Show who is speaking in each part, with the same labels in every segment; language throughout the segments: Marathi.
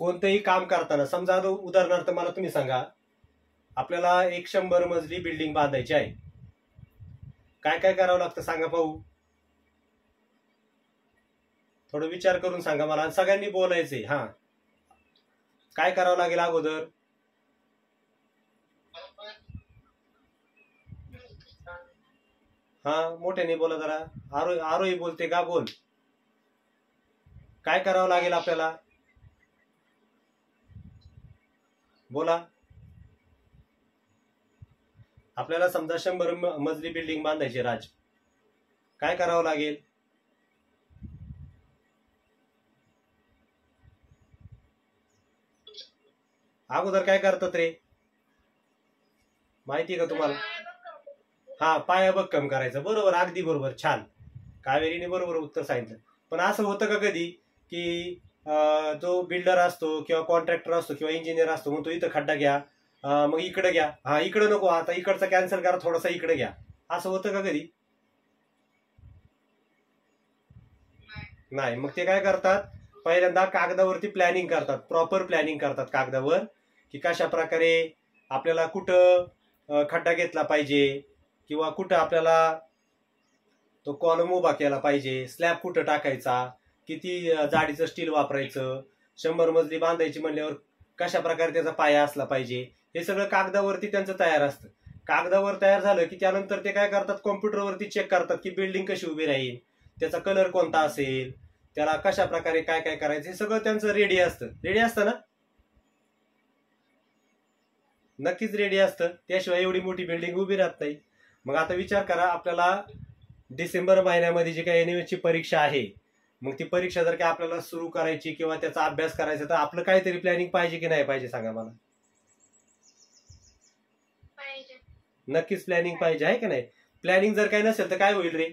Speaker 1: कोणतंही काम करताना, समजा उदाहरणार्थ मला तुम्ही सांगा, आपल्याला एक 100 मजली बिल्डिंग बांधायची आहे, काय काय करावं लागतं सांगा पाहू. थोडं विचार करून सांगा मला, सगळ्यांनी बोलायचंय. हा, काय करावं लागेल अगोदर? हा, मोठ्याने बोला जरा. आरोही बोलते का? बोल. काय करावं लागेल आपल्याला? बोला. आपल्याला समजा 100 मजली बिल्डिंग बांधायची राज, काय करावं लागेल? अगोदर काय करतात रे, माहिती का तुम्हाला? हा, पाया भक्कम करायचं. बरोबर, अगदी बरोबर, छान. कावेरीने बरोबर उत्तर सांगितलं. पण असं होतं का कधी की जो बिल्डर असतो किंवा कॉन्ट्रॅक्टर असतो किंवा इंजिनियर असतो, म्हणतो इथं खड्डा घ्या, मग इकडे घ्या, हा इकडे नको, आता इकडचा कॅन्सल करा, थोडासा इकडे घ्या, असं होतं का कधी? नाही. मग ते काय करतात, पहिल्यांदा कागदावरती प्लॅनिंग करतात, प्रॉपर प्लॅनिंग करतात कागदावर, की कशा प्रकारे आपल्याला कुठं खड्डा घेतला पाहिजे, किंवा कुठं आपल्याला तो कॉलम उभा केला पाहिजे, स्लॅब कुठं टाकायचा, किती जाडीचं स्टील वापरायचं, 100 मजली बांधायची म्हणल्यावर कशा प्रकारे त्याचा पाया असला पाहिजे, हे सगळं कागदावरती त्यांचं तयार असतं. कागदावर तयार झालं की त्यानंतर ते काय करतात, कॉम्प्युटरवरती चेक करतात की बिल्डिंग कशी उभी राहील, त्याचा कलर कोणता असेल, त्याला कशा प्रकारे काय काय करायचं, हे सगळं त्यांचं रेडी असतं. रेडी असतं ना? नक्कीच रेडी असतं, त्याशिवाय एवढी मोठी बिल्डिंग उभी राहत नाही. मग आता विचार करा, आपल्याला डिसेंबर महिन्यामध्ये जी काही NMS ची परीक्षा आहे, मग ती परीक्षा जर का आपल्याला सुरू करायची किंवा त्याचा अभ्यास करायचा, तर आपलं काहीतरी प्लॅनिंग पाहिजे की नाही पाहिजे सांगा मला? नक्कीच प्लॅनिंग पाहिजे, आहे की नाही? प्लॅनिंग जर काही नसेल तर काय होईल रे?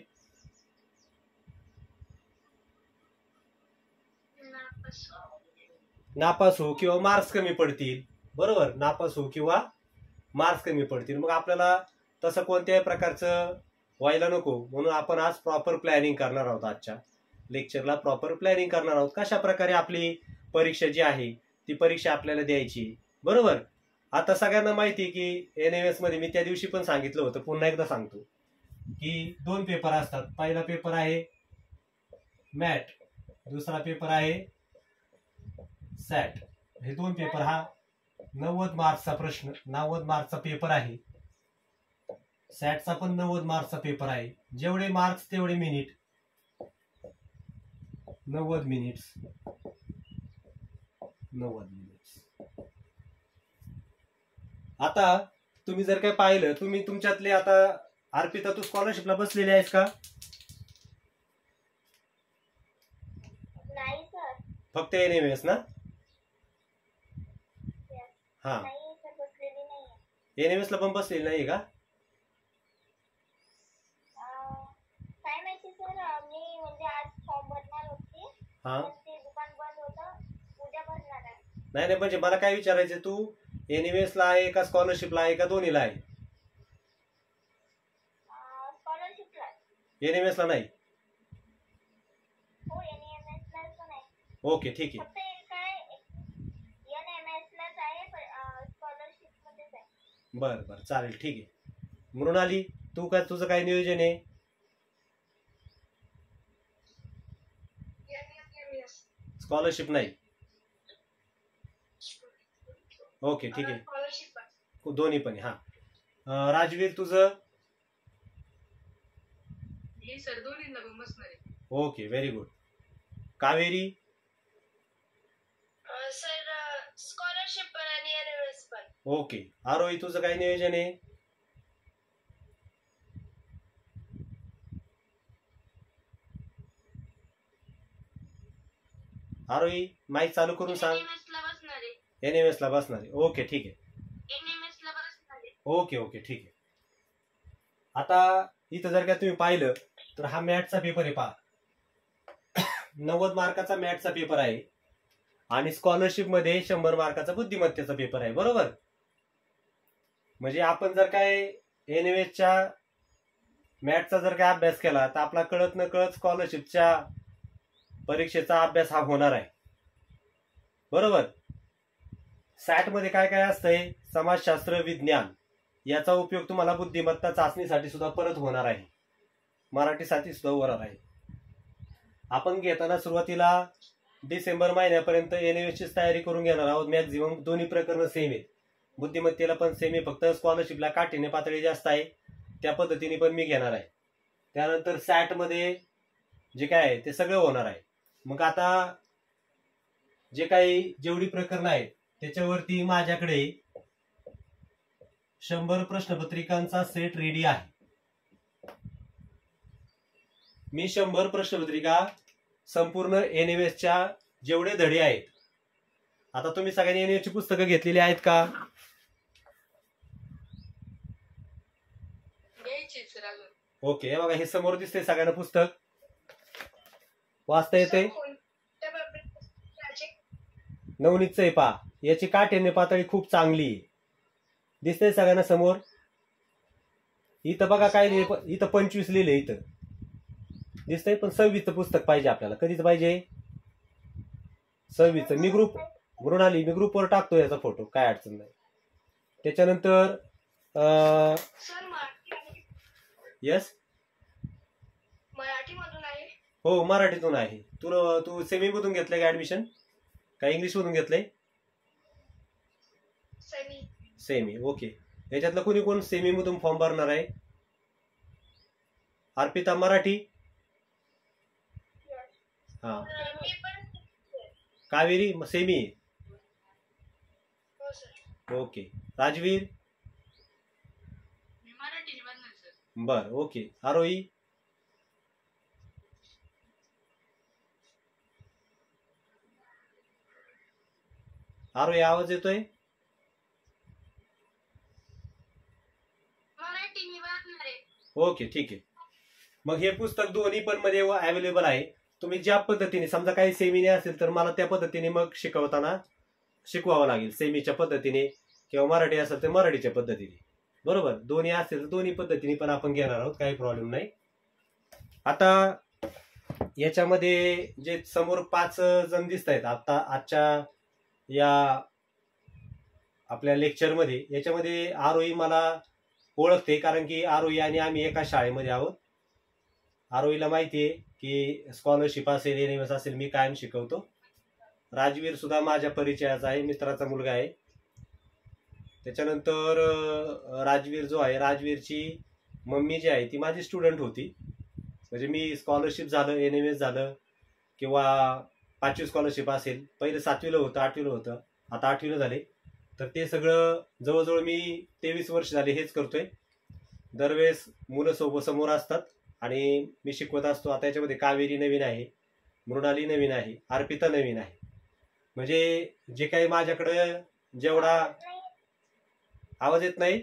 Speaker 1: नापास हो किंवा मार्क्स कमी पडतील. बरोबर, नापास हो किंवा मार्क्स कमी पडतील. मग आपल्याला तसं कोणत्याही प्रकारचं व्हायला नको, म्हणून आपण आज प्रॉपर प्लॅनिंग करणार आहोत. आजच्या लेक्चरला प्रॉपर प्लॅनिंग करणार आहोत, कशा प्रकारे आपली परीक्षा जी आहे ती परीक्षा आपल्याला द्यायची. बरोबर. आता सगळ्यांना माहिती की NMS मध्ये, मी त्या दिवशी पण सांगितलं होतं, पुन्हा एकदा सांगतो, की 2 पेपर असतात. पहिला पेपर आहे मॅट, दुसरा पेपर आहे सॅट. हे 2 पेपर, हा 90 मार्क्सचा प्रश्न, 90 मार्क्सचा पेपर आहे. सॅटचा पण 90 मार्क्सचा पेपर आहे. जेवढे मार्क्स तेवढे मिनिट, 90 मिनिट्स, 90 मिनिट्स. आता तुम्ही जर काय पाहिलं, तुम्ही तुमच्यातले, आता अर्पिता तू स्कॉलरशिपला बसलेली आहेस का?
Speaker 2: नाही सर.
Speaker 1: फक्त NMS ना? हा,
Speaker 2: नाही सर, बसलेली नाही.
Speaker 1: NMS ला पण बसलेली नाही का?
Speaker 2: काय माहिती सर, मी म्हणजे आज फॉर्म भरणार होती,
Speaker 1: हा,
Speaker 2: ते दुकान बंद होतं, उद्या भरणार आहे.
Speaker 1: नाही नाही, म्हणजे मला काय विचारायचं, तू NMS ला आहे का स्कॉलरशिपला आहे का दोन्हीला आहे?
Speaker 2: स्कॉलरशिपला.
Speaker 1: NMS ला नाही?
Speaker 2: हो, NMS ला पण आहे.
Speaker 1: ओके, ठीक आहे.
Speaker 2: फक्त काय NMS लाच आहे, स्कॉलरशिप मध्येच आहे.
Speaker 1: बरं बरं, चालेल, ठीक आहे. मृणाली, तू काय, तुझं काय नियोजन आहे? स्कॉलरशिप नाही? ओके, ठीक आहे, दोन्ही पण. हा, राजवीर तुझं? Okay, very good. Kaveri?
Speaker 2: Sir, scholarship पण आणि NMS पण.
Speaker 1: ओके. आरोही, तुझं काय नियोजन आहे? आरोही, माईक चालू करून सांग. NMS ला बसणार आहे. ओके, ठीक आहे.
Speaker 2: NMS ला बसणार आहे.
Speaker 1: ओके ओके, ठीक आहे. आता इथं जर का तुम्ही पाहिलं तर हा मॅथचा पेपर आहे, पहा. 90 मार्काचा मॅथचा पेपर आहे आणि स्कॉलरशिप मध्ये 100 मार्काचा बुद्धिमत्तेचा पेपर आहे. बरोबर. म्हणजे आपण जर काय NMSच्या मॅथचा जर काय अभ्यास केला तर आपला कळत न कळत स्कॉलरशिपच्या परीक्षेचा अभ्यास हा होणार आहे. बरोबर. सॅट मध्ये काय काय असतंय, समाजशास्त्र, विज्ञान याचा उपयोग तुम्हाला बुद्धिमत्ता चाचणीसाठी सुद्धा परत होणार आहे, मराठीसाठी सुद्धा होणार आहे. आपण घेताना सुरुवातीला डिसेंबर महिन्यापर्यंत NMS ची तयारी करून घेणार आहोत. मॅक्झिमम दोन्ही प्रकरण सेम आहेत, बुद्धिमत्तेला पण सेम आहे, फक्त स्कॉलरशिपला काठीण्य पातळी जास्त आहे, त्या पद्धतीने पण मी घेणार आहे. त्यानंतर सॅट मध्ये जे काय आहे ते सगळं होणार आहे. मग आता जे काही जेवढी प्रकरणं आहेत त्याच्यावरती माझ्याकडे 100 प्रश्नपत्रिकांचा सेट रेडी आहे. मी 100 प्रश्नपत्रिका संपूर्ण NMS च्या जेवढे धडे आहेत, आता तुम्ही सगळ्यांनी NMS ची पुस्तकं घेतलेली आहेत का? ओके, हे बघा, हे समोर दिसते सगळ्यांना पुस्तक, वाचता येते. नवनीतचं आहे पहा, याची काठीण्य पातळी खूप चांगली आहे, दिसतंय सगळ्यांना समोर. इथं बघा काय लिहिले, इथं 25 लिहिले, इथं दिसतंय, पण 26चं पुस्तक पाहिजे आपल्याला. कधीच पाहिजे? 26चं. मी ग्रुपवर टाकतो याचा फोटो, काय अडचण नाही. त्याच्यानंतर यस,
Speaker 2: मराठीमधून आहे.
Speaker 1: हो मराठीतून आहे. तू सेमी मधून घेतलंय का ऍडमिशन, का इंग्लिश मधून घेतलंय? सेमी. ओके, याच्यातलं कोणी कोण सेमी मधून फॉर्म भरणार आहे? अर्पिता मराठी, हा. कावेरी सेमी. ओके. राजवीर, बर. ओके. आरोही, आरोही आवाज येतोय? ओके, ठीक आहे. मग हे पुस्तक दोन्ही पण मध्ये अवेलेबल आहे. तुम्ही ज्या पद्धतीने, समजा काही सेमीने असेल तर मला त्या पद्धतीने मग शिकवावं लागेल, सेमीच्या पद्धतीने, किंवा मराठी असेल तर मराठीच्या पद्धतीने, बरोबर. दोन्ही असेल तर दोन्ही पद्धतीने पण आपण घेणार आहोत, काही प्रॉब्लेम नाही. आता याच्यामध्ये जे समोर 5 जण दिसत आहेत आता आजच्या या आपल्या लेक्चरमध्ये, याच्यामध्ये आरोही मला ओळखते, कारण की आरोही आणि आम्ही एका शाळेमध्ये आहोत. आरोहीला माहिती आहे की स्कॉलरशिप असेल, NMS असेल, मी कायम शिकवतो. राजवीर सुद्धा माझ्या परिचयाचा आहे, मित्राचा मुलगा आहे. त्याच्यानंतर राजवीर जो आहे, राजवीरची मम्मी जी आहे ती माझी स्टुडंट होती. म्हणजे मी स्कॉलरशिप झालं, NMS झालं, किंवा 5वी स्कॉलरशिप असेल, पहिले 7वीला होतं, 8वीला होतं, आता 8वीला झाले, तर ते सगळं जवळजवळ मी 23 वर्ष झाले हेच करतोय. दरवेळेस मुलं समोर असतात आणि मी शिकवत असतो. आता याच्यामध्ये कावेरी नवीन आहे, मृणाली नवीन आहे, अर्पिता नवीन आहे. म्हणजे जे काही माझ्याकडे जेवढा आवाज येत नाही,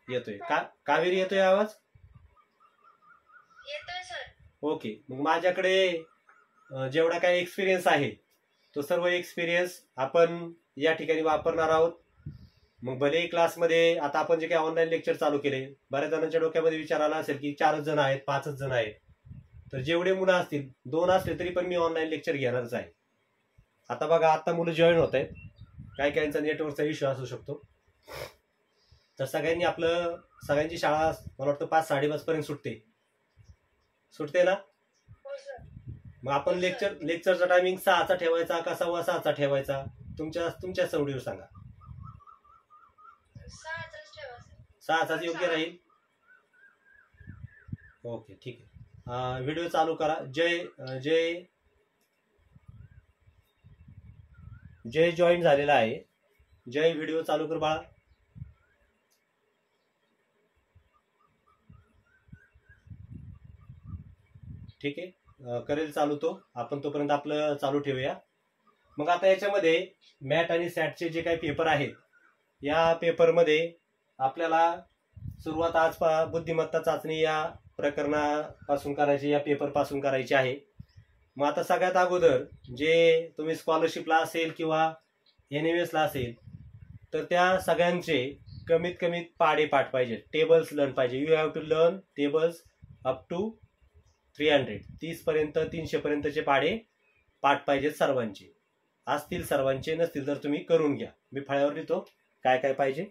Speaker 1: येतोय कावेरी, येतोय आवाज?
Speaker 2: येतोय सर.
Speaker 1: ओके. मग माझ्याकडे जेवढा काही एक्सपिरियन्स आहे तो सर्व एक्सपिरियन्स आपण या ठिकाणी वापरणार आहोत. मग भले क्लासमध्ये आता आपण जे काही ऑनलाईन लेक्चर चालू केले, बऱ्याच जणांच्या डोक्यामध्ये विचार आला असेल की 4 जण आहेत, 5 जण आहेत, तर जेवढे मुलं असतील, 2 असले तरी पण मी ऑनलाईन लेक्चर घेणारच आहे. आता बघा, आता मुलं जॉईन होत आहेत, काही काहींचा नेटवर्कचा इश्यू असू शकतो. तर सगळ्यांची शाळा मला वाटतं 5-5:30 पर्यंत सुटते ना. मग आपण लेक्चरचा टायमिंग 6चा ठेवायचा का 6:15चा ठेवायचा, तुमच्या सवडीवर सांगा. 6चाच योग्य राहील. ओके, ठीक आहे. व्हिडिओ चालू करा. जय जॉईन झालेला आहे. जय, व्हिडिओ चालू कर बाळा. ठीक आहे, करेल चालू तो. आपण तोपर्यंत आपलं चालू ठेवूया. मग आता याच्यामध्ये मॅट आणि सॅटचे जे काही पेपर आहेत, या पेपरमध्ये आपल्याला सुरुवात आज बुद्धिमत्ता चाचणी या प्रकरणापासून करायची, या पेपर पासून करायची आहे. मग आता सगळ्यात अगोदर जे तुम्ही स्कॉलरशिपला असेल किंवा NMS ला असेल, तर त्या सगळ्यांचे कमीत कमी पाढे पाठ पाहिजे, टेबल्स लर्न पाहिजे. You have to learn tables up to 300 पर्यंत, 300 पर्यंतचे पाढे पाठ पाहिजेत सर्वांचे. असतील सर्वांचे, नसतील तर तुम्ही करून घ्या. मी फळ्यावर लिहितो काय काय पाहिजे.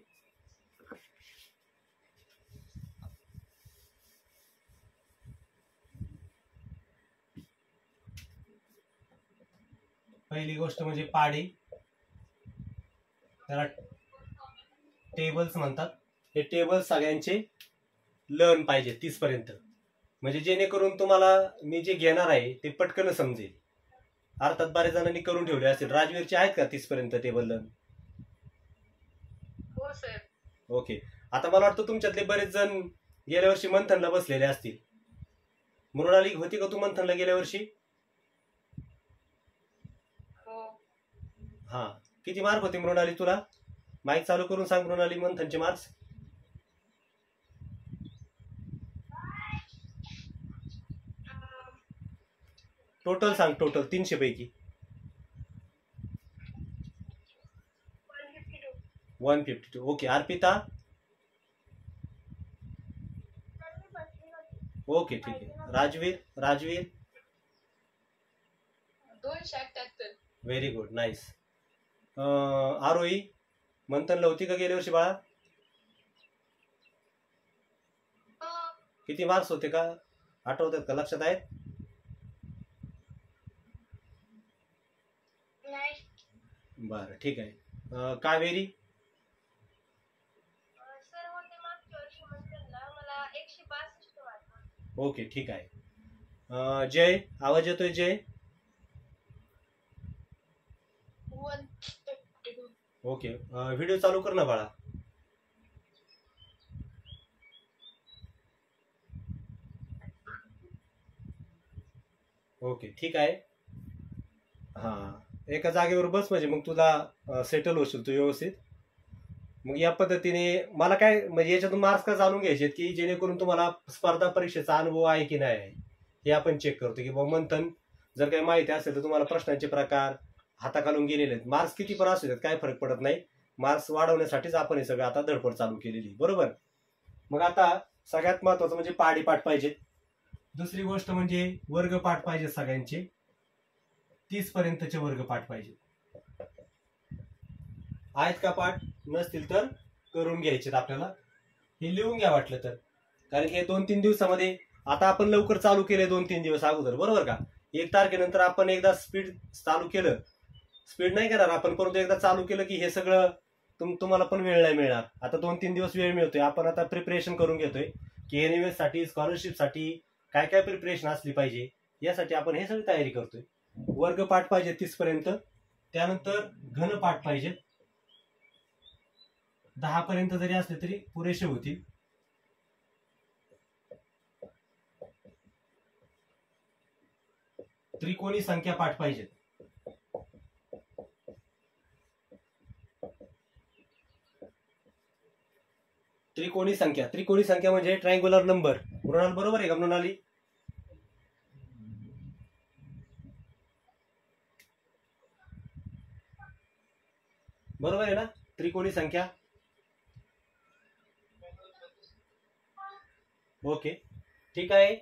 Speaker 1: पहिली गोष्ट म्हणजे पाढे, त्याला टेबल्स म्हणतात. हे टेबल सगळ्यांचे लर्न पाहिजे 30 पर्यंत, म्हणजे जेणेकरून तुम्हाला मी जे घेणार आहे ते पटकन समजेल. अर्थात बऱ्याच जणांनी करून ठेवले असतील. राजवीरचे आहेत का 30 पर्यंत टेबल लर्न?
Speaker 3: हो सर.
Speaker 1: ओके. आता मला वाटतं तुमच्यातले बरेच जण गेल्या वर्षी मंथनला बसलेले असतील. मृणाली होती का तू मंथनला गेल्या वर्षी? हा. किती मार्क होते मृणाली तुला? माईक चालू करून सांग मृणाली, मंथनचे मार्क्स. टोटल सांग, टोटल 300 पैकी. 152. ओके. अर्पिता? ओके ठीक आहे. Rajveer?
Speaker 3: 278.
Speaker 1: Very good, nice. Aarohi मंथनला होती का गेल्या वर्षी बाळा? किती मार्क्स होते का आठवतात का, लक्षात आहेत? बरं ठीक आहे. कावेरी?
Speaker 2: सर होते मागच्या वर्षी मंथनला मला 162 वाटतं.
Speaker 1: ओके ठीक आहे. जय, आवाज येतोय जय?
Speaker 3: 152.
Speaker 1: ओके. व्हिडिओ चालू कर ना बाळा. ओके ठीक आहे. हा, एका जागेवर बस, म्हणजे मग तुला सेटल होशील तू व्यवस्थित. मग या पद्धतीने मला काय म्हणजे याच्यातून मार्क्स का जाणून घ्यायचे की जेणेकरून तुम्हाला स्पर्धा परीक्षेचा अनुभव आहे की नाही आहे हे आपण चेक करतो. की बाबा मंथन जर काही माहिती असेल तर तुम्हाला प्रश्नांचे प्रकार हाताखालून गेलेले आहेत. मार्क्स किती पण असू देत काय फरक पडत नाही. मार्क्स वाढवण्यासाठीच आपण हे सगळं आता धडपड चालू केलेली, बरोबर. मग आता सगळ्यात महत्वाचं म्हणजे पाढे पाठ पाहिजेत. दुसरी गोष्ट म्हणजे वर्ग पाठ पाहिजे सगळ्यांचे. 30 पर्यंतचे वर्ग पाठ पाहिजे. आहेत का पाठ? नसतील तर करून घ्यायचे आपल्याला. हे लिहून घ्या वाटलं तर, कारण की 2-3 दिवसामध्ये आता आपण लवकर चालू केले 2-3 दिवस अगोदर, बरोबर का. 1 तारखेनंतर आपण एकदा स्पीड चालू केलं, स्पीड नाही करणार आपण, परंतु एकदा चालू केलं की हे सगळं तुम्हाला पण वेळ नाही मिळणार. आता 2-3 दिवस वेळ मिळतोय. आपण आता प्रिपरेशन करून घेतोय की एनएमएस साठी, स्कॉलरशिप साठी काय काय प्रिपरेशन असली पाहिजे यासाठी आपण हे सगळी तयारी करतोय. वर्ग पाठ पाहिजे 30 पर्यंत. त्यानंतर घन पाठ पाहिजे 10 पर्यंत जरी असले तरी पुरेसे होतील. त्रिकोणी संख्या पाठ पाहिजेत. त्रिकोणी संख्या म्हणजे ट्रायंग्युलर नंबर. मृणाल बरोबर आहे का मृणाली? बरोबर आहे ना त्रिकोणी संख्या? ओके ठीक आहे.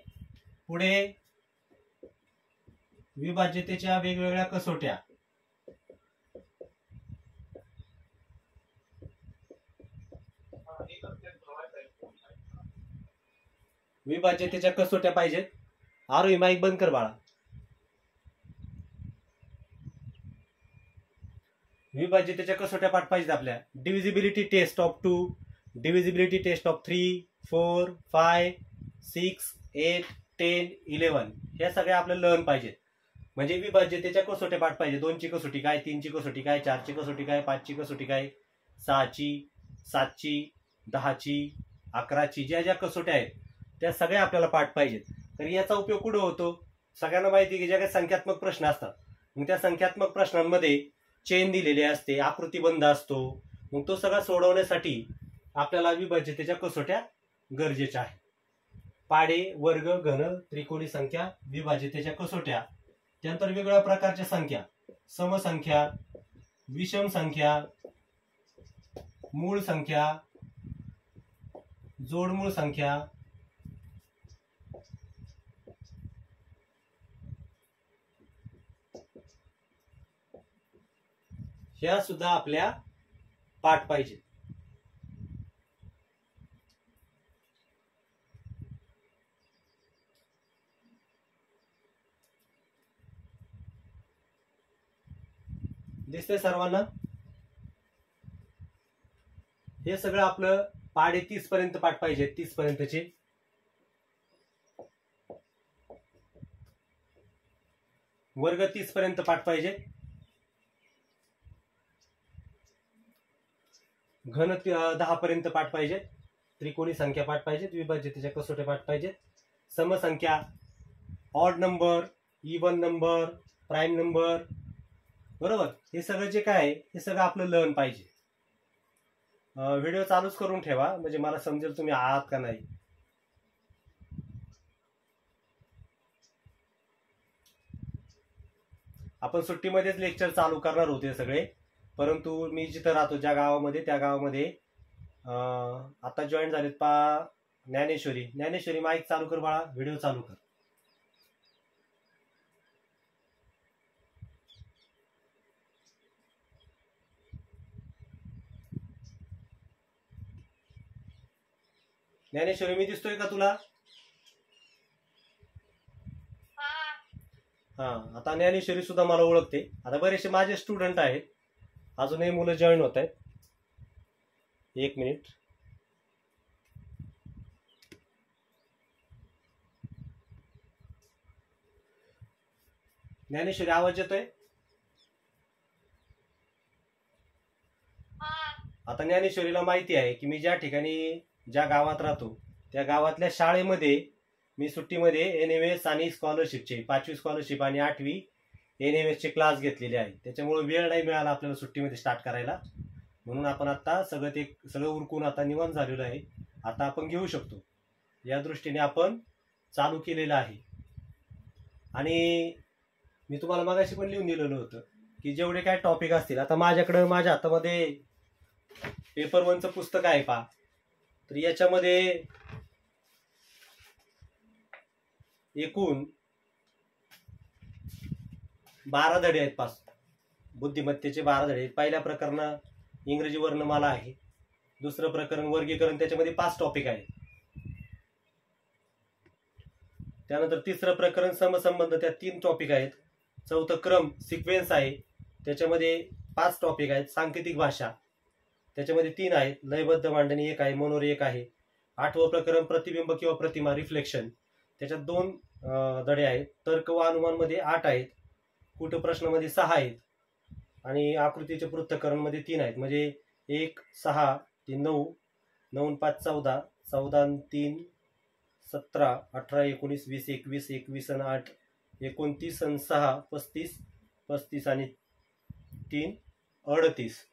Speaker 1: पुढे विभाज्यतेच्या वेगवेगळ्या कसोट्या. विभाज्यतेच्या कसोट्या पाहिजेत. आरोही माईक बंद कर बाळा. विभाज्यतेच्या कसोट्या पाठ पाहिजेत आपल्या. Divisibility test of 2, divisibility test of 3, 4, 5, 6, 8, 10, 11 ह्या सगळ्या आपल्याला लर्न पाहिजेत. म्हणजे विभाज्यतेच्या कसोट्या पाठ पाहिजे. 2ची कसोटी काय, 3ची कसोटी काय, 4ची कसोटी काय, 5ची कसोटी काय, 6ची, 7ची, 10ची, 11ची, ज्या ज्या कसोट्या आहेत त्या सगळ्या आपल्याला पाठ पाहिजेत. तर याचा उपयोग कुठे होतो? सगळ्यांना माहिती की ज्या काही संख्यात्मक प्रश्न असतात, मग त्या संख्यात्मक प्रश्नांमध्ये चेन दिलेली असते, आकृतीबंध असतो. मग तो सगळा सोडवण्यासाठी आपल्याला विभाज्यतेच्या कसोट्या गरजेच्या आहेत. पाढे, वर्ग, घन, त्रिकोणी संख्या, विभाज्यतेच्या कसोट्या. त्यानंतर वेगवेगळ्या प्रकारच्या संख्या, समसंख्या, विषम संख्या, मूळ संख्या, जोडमूळ संख्या, ह्या सुद्धा आपल्या पाठ पाहिजे. दिसतंय सर्वांना? हे सगळं आपलं पाढे 30 पर्यंत पाठ पाहिजे. 30 पर्यंतचे वर्ग 30 पर्यंत पाठ पाहिजे. घन 10 पर्यंत पाठ पाहिजे. त्रिकोणी संख्या पाठ पाहिजेत. विभाज्यतेच्या कसोट्या पाठ पाहिजेत. समसंख्या, odd number, even number, prime number, बरोबर. हे सगळं जे काय आहे हे सगळं आपलं लर्न पाहिजे. व्हिडिओ चालूच करून ठेवा म्हणजे मला समजेल तुम्ही आहात का नाही. आपण सुट्टीमध्येच लेक्चर चालू करणार होते सगळे, परंतु मी जिथं राहतो ज्या गावामध्ये त्या गावामध्ये आता जॉईन झालेत ज्ञानेश्वरी. ज्ञानेश्वरी माईक चालू कर बाळा, व्हिडिओ चालू कर. ज्ञानेश्वरी मी दिसतोय का तुला? हा, आता ज्ञानेश्वरी सुद्धा मला ओळखते. आता बरेचसे माझे स्टुडंट आहेत, अजूनही मुलं जॉईन होत आहेत. 1 मिनिट. ज्ञानेश्वरी आवाज येतोय? आता ज्ञानेश्वरीला माहिती आहे की मी ज्या ठिकाणी ज्या गावात राहतो त्या गावातल्या शाळेमध्ये मी सुट्टीमध्ये NMS आणि स्कॉलरशिपचे 5वी स्कॉलरशिप आणि 8वी NMS चे क्लास घेतलेले आहेत. त्याच्यामुळे वेळ नाही मिळाला आपल्याला सुट्टीमध्ये स्टार्ट करायला, म्हणून आपण आता सगळं उरकून आता निवांत झालेलो आहे. आता आपण घेऊ शकतो या दृष्टीने आपण चालू केलेलं आहे. आणि मी तुम्हाला मगाशी पण लिहून दिलेलं होतं की जेवढे काय टॉपिक असतील, आता माझ्याकडं माझ्या हातामध्ये पेपर 1चं पुस्तक आहे पहा. तर याच्यामध्ये एकूण 12 धडे आहेत. 5 बुद्धिमत्तेचे 12 धडे. पहिल्या प्रकरण इंग्रजी वर्णमाला आहे. दुसरं प्रकरण वर्गीकरण, त्याच्यामध्ये 5 टॉपिक आहेत. त्यानंतर तिसरं प्रकरण समसंबंध, त्यात 3 टॉपिक आहेत. चौथं क्रम सिक्वेन्स आहे, त्याच्यामध्ये 5 टॉपिक आहेत. सांकेतिक भाषा, त्याच्यामध्ये 3 आहेत. लयबद्ध मांडणी 1 आहे. मनोरे 1 आहे. 8वं प्रकरण प्रतिबिंब किंवा प्रतिमा रिफ्लेक्शन, त्याच्यात 2 धडे आहेत. तर्क व अनुमानमध्ये 8 आहेत. कूटप्रश्नामध्ये 6 आहेत. आणि आकृतीचे पृथक्करण मध्ये 3 आहेत. म्हणजे 1, 6, 3, 9, 9, 5, 14, 14, 3, 17, 18, 19, 20, 21, 21 आणि 8, 29 आणि 6, 35, 35 आणि 3, 38.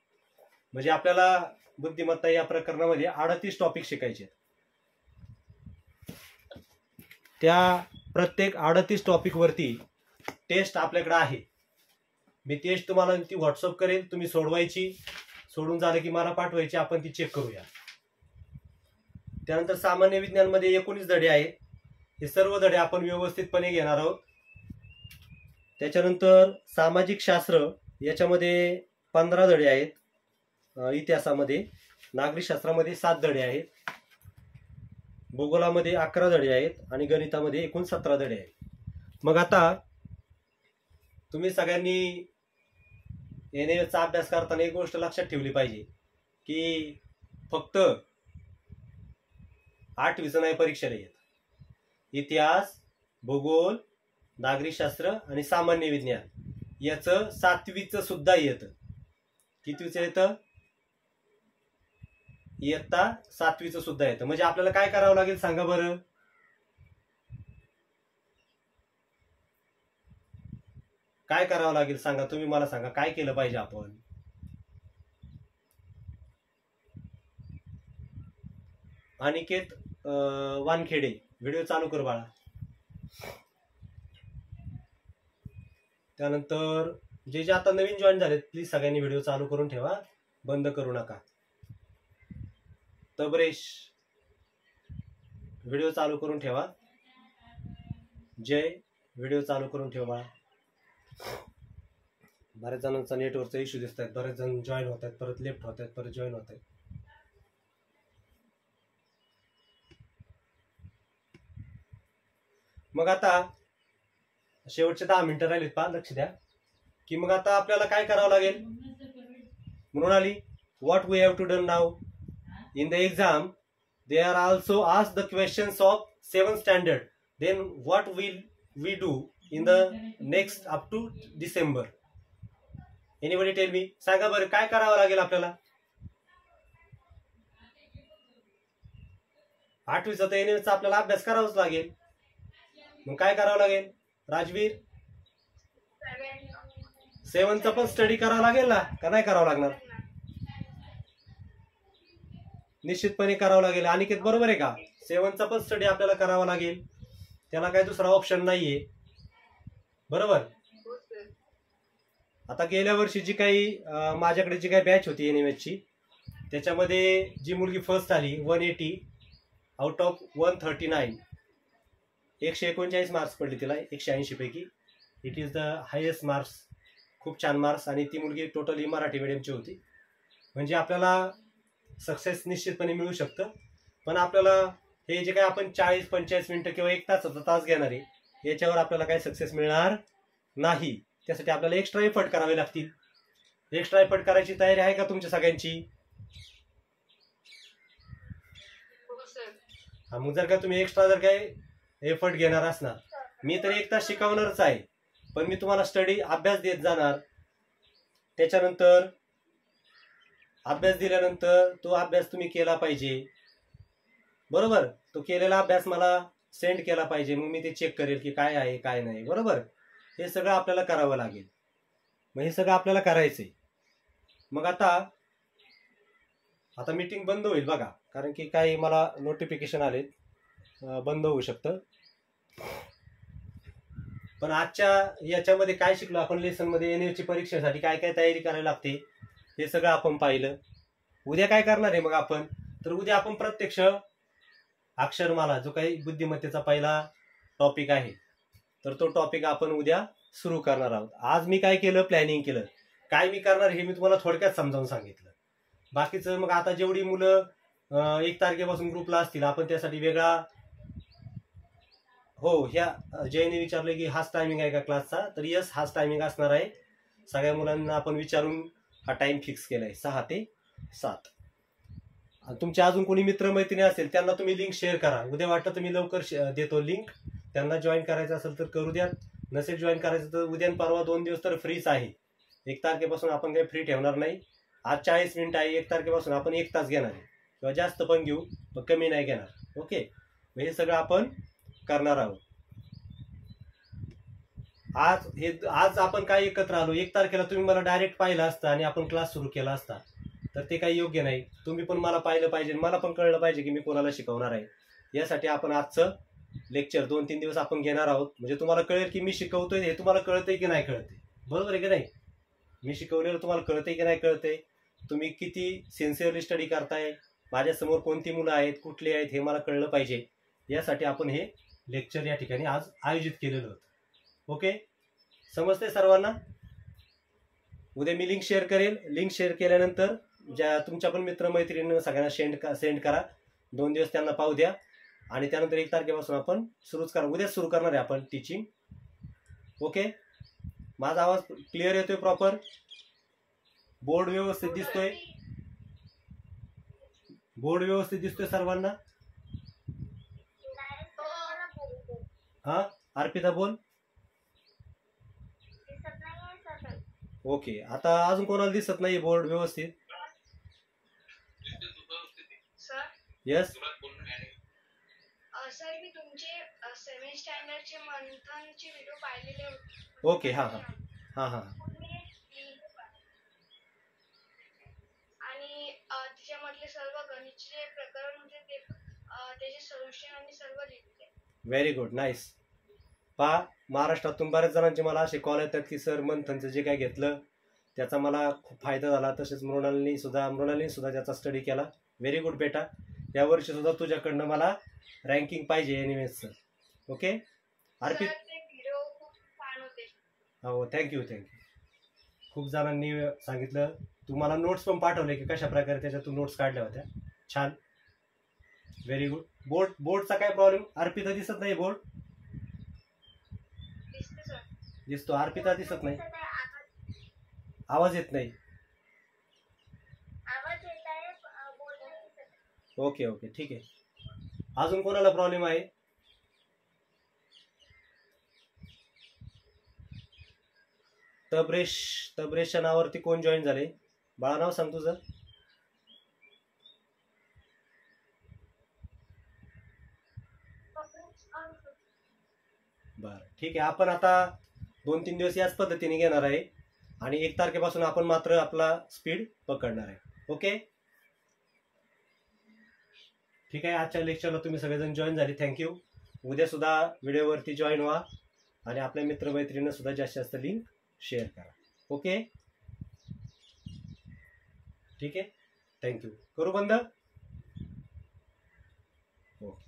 Speaker 1: म्हणजे आपल्याला बुद्धिमत्ता या प्रकरणामध्ये 38 टॉपिक शिकायचे. त्या प्रत्येक 38 टॉपिक वरती टेस्ट आपल्याकडे आहे. मी टेस्ट तुम्हाला ती व्हॉट्सअप करेल, तुम्ही सोडवायची. सोडून झालं की मला पाठवायची, आपण ती चेक करूया. त्यानंतर सामान्य विज्ञान मध्ये 19 धडे आहेत. हे सर्व धडे आपण व्यवस्थितपणे घेणार आहोत. त्याच्यानंतर सामाजिक शास्त्र, याच्यामध्ये 15 धडे आहेत. इतिहासामध्ये, नागरिक शास्त्रामध्ये 7 धडे आहेत. भूगोलामध्ये 11 धडे आहेत. आणि गणितामध्ये एकूण 17 धडे आहेत. मग आता तुम्ही सगळ्यांनी NMSचा अभ्यास करताना एक गोष्ट लक्षात ठेवली पाहिजे की फक्त 8वीचं नाही परीक्षेला येत. इतिहास, भूगोल, नागरिकशास्त्र आणि सामान्य विज्ञान याचं 7वीचं सुद्धा येतं. कितवीचं येतं? इयत्ता 7वीचं सुद्धा येतं. म्हणजे आपल्याला काय करावं लागेल सांगा बरं? काय करावं लागेल सांगा, तुम्ही मला सांगा. काय केलं पाहिजे आपण? अनिकेत वानखेडे, व्हिडिओ चालू कर बाळा. त्यानंतर जे जे आता नवीन जॉईन झालेत, प्लीज सगळ्यांनी व्हिडिओ चालू करून ठेवा, बंद करू नका. तबरेश, व्हिडिओ चालू करून ठेवा. जय, व्हिडिओ चालू करून ठेवा. बऱ्याच जणांचा नेटवर्कचा इश्यू दिसत आहेत, बरेच जण जॉईन होत आहेत, परत लेफ्ट होत आहेत, परत जॉईन होत आहेत. मग आता शेवटचे 10 मिनिटं राहिलीत, पहा लक्ष द्या की मग आता आपल्याला काय करावं लागेल. Mrinali, what we have to done now in the exam they are also asked the questions of 7th standard, then what will we do in the next up to December? Anybody tell me? सांगा बरं काय करावं लागेल आपल्याला. 8वीचा तर NMS आपल्याला अभ्यास करावाच लागेल. मग काय करावं लागेल राजवीर? 7चा पण स्टडी करावा लागेल ना, का नाही करावं लागणार? निश्चितपणे करावं लागेल. अनिकेत बरोबर आहे का? 7चा पण स्टडी आपल्याला करावा लागेल, त्याला काही दुसरा ऑप्शन नाहीये. बरोबर. आता गेल्या वर्षी जी काही माझ्याकडे जी काही बॅच होती NMSची, त्याच्यामध्ये जी मुलगी फर्स्ट आली 180 आउट ऑफ 139, 139 मार्क्स पडले तिला 180 पैकी. It is the highest marks. खूप छान मार्क्स. आणि ती मुलगी टोटली मराठी मीडियमची होती. म्हणजे आपल्याला सक्सेस निश्चितपणे मिळू शकतं. पण आपल्याला हे जे काही आपण 40-45 मिनिटं किंवा 1 तास घेणार आहे, याच्यावर आपल्याला काही सक्सेस मिळणार नाही. त्यासाठी आपल्याला एक्स्ट्रा एफर्ट करावे लागतील. एक्स्ट्रा एफर्ट करायची तयारी आहे का तुमच्या सगळ्यांची? हा, मग जर का तुम्ही एक्स्ट्रा जर काही एफर्ट घेणार असणार, मी तर 1 तास शिकवणारच आहे, पण मी तुम्हाला स्टडी अभ्यास देत जाणार. त्याच्यानंतर अभ्यास दिल्यानंतर तो अभ्यास तुम्ही केला पाहिजे. बरोबर. तो केलेला अभ्यास मला सेंड केला पाहिजे. मग मी ते चेक करेल की काय आहे काय नाही. बरोबर. हे सगळं आपल्याला करावं लागेल. मग हे सगळं आपल्याला करायचंय. मग आता मीटिंग बंद होईल बघा, कारण की काही मला नोटिफिकेशन आले, बंद होऊ शकतं. पण आजच्या याच्यामध्ये काय शिकलो आपण लेसन मध्ये, NMSची परीक्षेसाठी काय काय तयारी करायला लागते हे सगळं आपण पाहिलं. उद्या काय करणार आहे मग आपण? तर उद्या आपण प्रत्यक्ष अक्षरमाला जो काही बुद्धिमत्तेचा पहिला टॉपिक आहे, तर तो टॉपिक आपण उद्या सुरू करणार आहोत. आज मी काय केलं, प्लॅनिंग केलं, काय मी करणार हे मी तुम्हाला थोडक्यात समजावून सांगितलं. बाकीचं मग आता जेवढी मुलं 1 तारखेपासून ग्रुपला असतील, आपण त्यासाठी वेगळा, हो, ह्या जयने विचारलं की हाच टायमिंग आहे का क्लासचा, तर यस हाच टायमिंग असणार आहे. सगळ्या मुलांना आपण विचारून हा टाइम फिक्स केलाय 6 ते 7. आणि तुमचे अजून कोणी मित्रमैत्रिणी असेल त्यांना तुम्ही लिंक शेअर करा. उद्या वाटतं तुम्ही लवकर देतो लिंक, त्यांना जॉईन करायचं असेल तर करू द्या, नसेल जॉईन करायचं तर उद्या परवा 2 दिवस तर फ्रीच आहे. 1 तारखेपासून आपण काही फ्री ठेवणार नाही. आज 40 मिनिटं आहे, 1 तारखेपासून आपण 1 तास घेणार आहे, किंवा जास्त पण घेऊ पण कमी नाही घेणार. ओके. हे सगळं आपण करणार आहोत. आज आपण काय एकत्र आलो, 1 तारखेला तुम्ही मला डायरेक्ट पाहिलं असतं आणि आपण क्लास सुरू केला असता, तर ते काही योग्य नाही. तुम्ही पण मला पाहिलं पाहिजे, मला पण कळलं पाहिजे की मी कोणाला शिकवणार आहे. यासाठी आपण आजचं लेक्चर 2-3 दिवस आपण घेणार आहोत. म्हणजे तुम्हाला कळेल की मी शिकवतोय हे तुम्हाला कळतंय की नाही कळतंय. बरोबर आहे की नाही? मी शिकवलेलं तुम्हाला कळतंय की नाही कळतंय, तुम्ही किती सिन्सिअरली स्टडी करताय, माझ्यासमोर कोणती मुलं आहेत, कुठली आहेत, हे मला कळलं पाहिजे. यासाठी आपण हे लेक्चर या ठिकाणी आज आयोजित केलेलं होतं. ओके, समजते सर्वांना? उद्या मी लिंक शेअर करेल. लिंक शेअर केल्यानंतर ज्या तुमच्या पण मित्रमैत्रिणींना सगळ्यांना सेंड करा. 2 दिवस त्यांना पाहू द्या आणि त्यानंतर 1 तारखेपासून आपण सुरूच करा. उद्या सुरू करणार आहे आपण टीचिंग. ओके. माझा आवाज क्लिअर येतोय प्रॉपर? बोर्ड व्यवस्थित दिसतोय? बोर्ड व्यवस्थित दिसतोय सर्वांना? हा, अर्पिता बोल. ओके. आता अजून कोणाला दिसत नाही बोर्ड व्यवस्थित?
Speaker 3: Sir,
Speaker 1: yes.
Speaker 3: सर मी तुमचे 7th स्टँडर्डचे मंथनचे व्हिडिओ पाहिलेले होते.
Speaker 1: ओके. हा हा हा हा.
Speaker 3: आणि त्याच्यामधले सर्व गणितचे प्रकरण होते ते त्याचे सोल्युशन आणि सर्व लिहिले.
Speaker 1: Very good, nice. पहा, महाराष्ट्रातून बऱ्याच जणांचे मला असे कॉल येतात की सर मंथनचं जे काय घेतलं त्याचा मला खूप फायदा झाला. तसेच मृणालिनी सुद्धा त्याचा स्टडी केला. व्हेरी गुड बेटा. यावर्षी सुद्धा तुझ्याकडनं मला रँकिंग पाहिजे NMSचं. ओके. अर्पित,
Speaker 3: व्हिडिओ खूप छान होते.
Speaker 1: हो, थँक्यू. खूप जणांनी सांगितलं, तुम्हाला नोट्स पण पाठवले की कशा प्रकारे त्याच्यातून नोट्स काढल्या होत्या. छान, व्हेरी गुड. बोर्डचा काय प्रॉब्लेम? अर्पिता दिसत नाही बोर्ड?
Speaker 3: दिसते सर.
Speaker 1: दिसतो. अर्पिता दिसत नाही,
Speaker 2: दिसत आहे,
Speaker 1: आवाज येत नाही.
Speaker 2: आवाज येत आहे, बोर्ड नाही दिसत आहे.
Speaker 1: ओके ओके, ठीक आहे. अजून कोणाला प्रॉब्लेम आहे? तब्रेशच्या नावावरती कोण जॉईन झाले? बाळा नाव सांग तुझं. बरं, ठीक आहे. आपण आता 2-3 दिवस याच पद्धतीने घेणार आहे आणि 1 तारखेपासून आपण मात्र आपला स्पीड पकडणार आहे. ओके, ठीक आहे. आजच्या लेक्चरला तुम्ही सगळेजण जॉईन झाले, थँक्यू. उद्या सुद्धा व्हिडिओवरती जॉईन व्हा आणि आपल्या मित्रमैत्रिणींना सुद्धा जास्तीत जास्त लिंक शेअर करा. ओके, ठीक आहे, थँक्यू. करू बंद? ओके.